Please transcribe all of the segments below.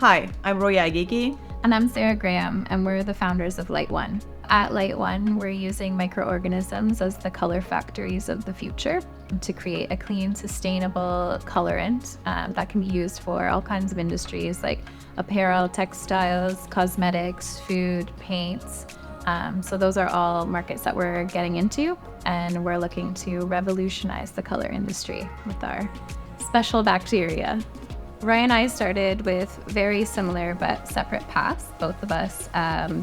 Hi, I'm Roya Aghighi. And I'm Sarah Graham, and we're the founders of Lite-1. At Lite-1, we're using microorganisms as the color factories of the future to create a clean, sustainable colorant that can be used for all kinds of industries like apparel, textiles, cosmetics, food, paints. So those are all markets that we're getting into, and we're looking to revolutionize the color industry with our special bacteria. Roya and I started with very similar but separate paths, both of us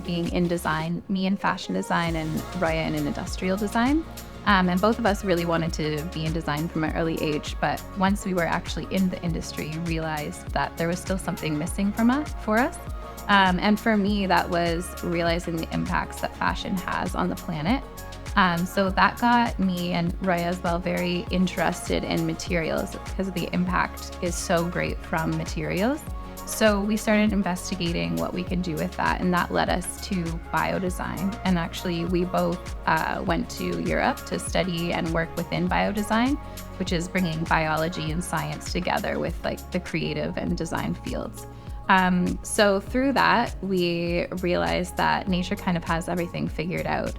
being in design, me in fashion design and Roya in industrial design. And both of us really wanted to be in design from an early age, but once we were actually in the industry, realized that there was still something missing for us. And for me, that was realizing the impacts that fashion has on the planet. So that got me and Roya as well very interested in materials because the impact is so great from materials. So we started investigating what we could do with that, and that led us to biodesign. And actually, we both went to Europe to study and work within biodesign, which is bringing biology and science together with like the creative and design fields. So through that, we realized that nature kind of has everything figured out.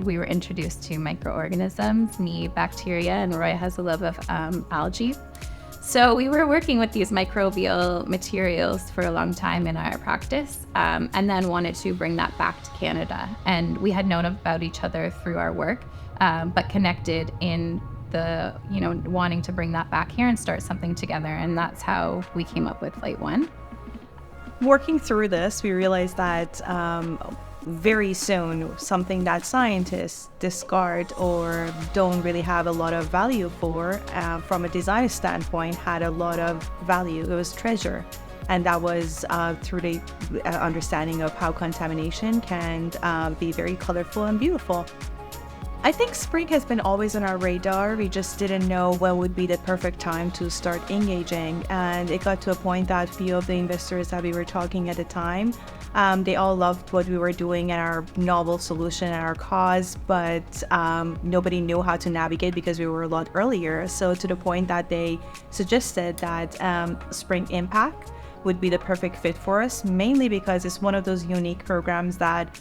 We were introduced to microorganisms, me, bacteria, and Roya has a love of algae. So we were working with these microbial materials for a long time in our practice, and then wanted to bring that back to Canada. And we had known about each other through our work, but connected in the, wanting to bring that back here and start something together. And that's how we came up with Lite-1. Working through this, we realized that very soon something that scientists discard or don't really have a lot of value for, from a design standpoint, had a lot of value. It was treasure. And that was through the understanding of how contamination can be very colorful and beautiful. I think spring has been always on our radar. We just didn't know when would be the perfect time to start engaging. And it got to a point that few of the investors that we were talking at the time, they all loved what we were doing and our novel solution and our cause, but nobody knew how to navigate because we were a lot earlier. So to the point that they suggested that Spring Impact would be the perfect fit for us, mainly because it's one of those unique programs that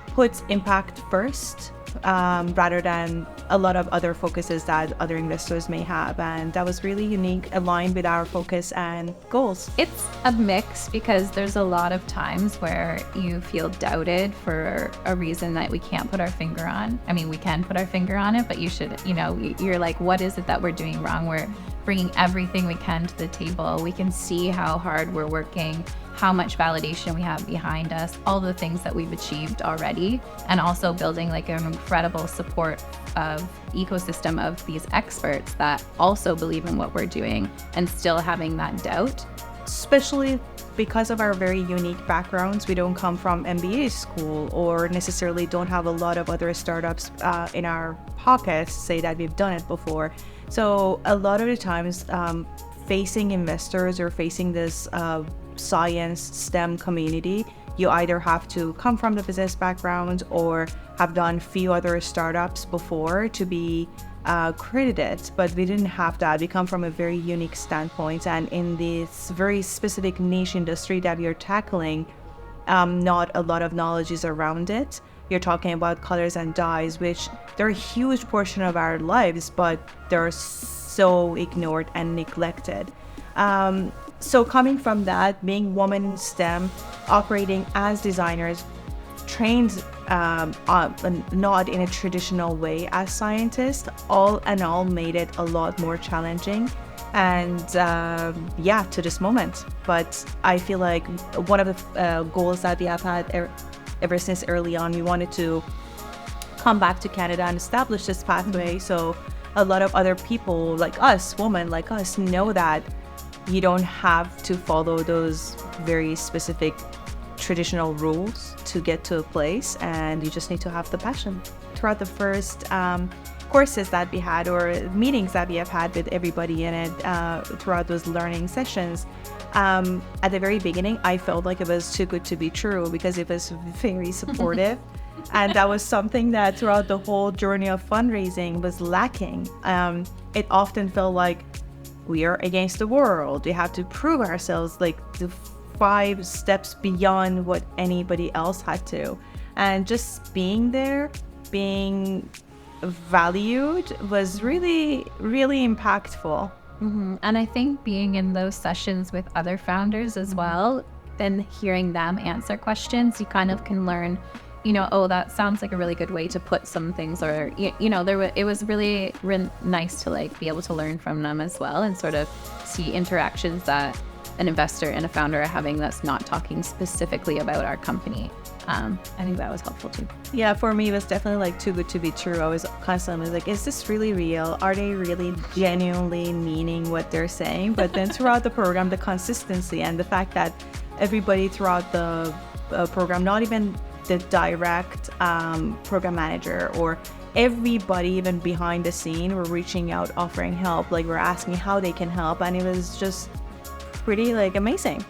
puts impact first, rather than a lot of other focuses that other investors may have. And that was really unique, aligned with our focus and goals. It's a mix because there's a lot of times where you feel doubted for a reason that we can't put our finger on. I mean, we can put our finger on it, but you should, you're like, what is it that we're doing wrong? We're bringing everything we can to the table. We can see how hard we're working, how much validation we have behind us, all the things that we've achieved already, and also building like an incredible support of ecosystem of these experts that also believe in what we're doing and still having that doubt. Especially because of our very unique backgrounds, we don't come from MBA school or necessarily don't have a lot of other startups in our pockets, say that we've done it before. So a lot of the times facing investors or facing this science STEM community, you either have to come from the business background or have done few other startups before to be credited, but we didn't have that. We come from a very unique standpoint, and in this very specific niche industry that we are tackling, not a lot of knowledge is around it. You're talking about colors and dyes, which they're a huge portion of our lives, but they're so ignored and neglected. So coming from that, being women in STEM, operating as designers, trained not in a traditional way as scientists, all in all made it a lot more challenging. And to this moment. But I feel like one of the goals that we have had ever since early on, we wanted to come back to Canada and establish this pathway. So a lot of other people like us, women like us, know that you don't have to follow those very specific traditional rules to get to a place, and you just need to have the passion. Throughout the first courses that we had or meetings that we have had with everybody in it, throughout those learning sessions, at the very beginning, I felt like it was too good to be true because it was very supportive. And that was something that throughout the whole journey of fundraising was lacking. It often felt like we are against the world. We have to prove ourselves, like the 5 steps beyond what anybody else had to. And just being there, being valued was really, really impactful. And I think being in those sessions with other founders as well, then hearing them answer questions, you kind of can learn, oh, that sounds like a really good way to put some things, or, it was really, really nice to like be able to learn from them as well, and sort of see interactions that an investor and a founder are having that's not talking specifically about our company. I think that was helpful too. Yeah, for me, it was definitely like too good to be true. I was constantly like, is this really real? Are they really genuinely meaning what they're saying? But then throughout the program, the consistency and the fact that everybody throughout the program, not even the direct program manager, or everybody even behind the scene, were reaching out, offering help. Like, we're asking how they can help. And it was just pretty like amazing.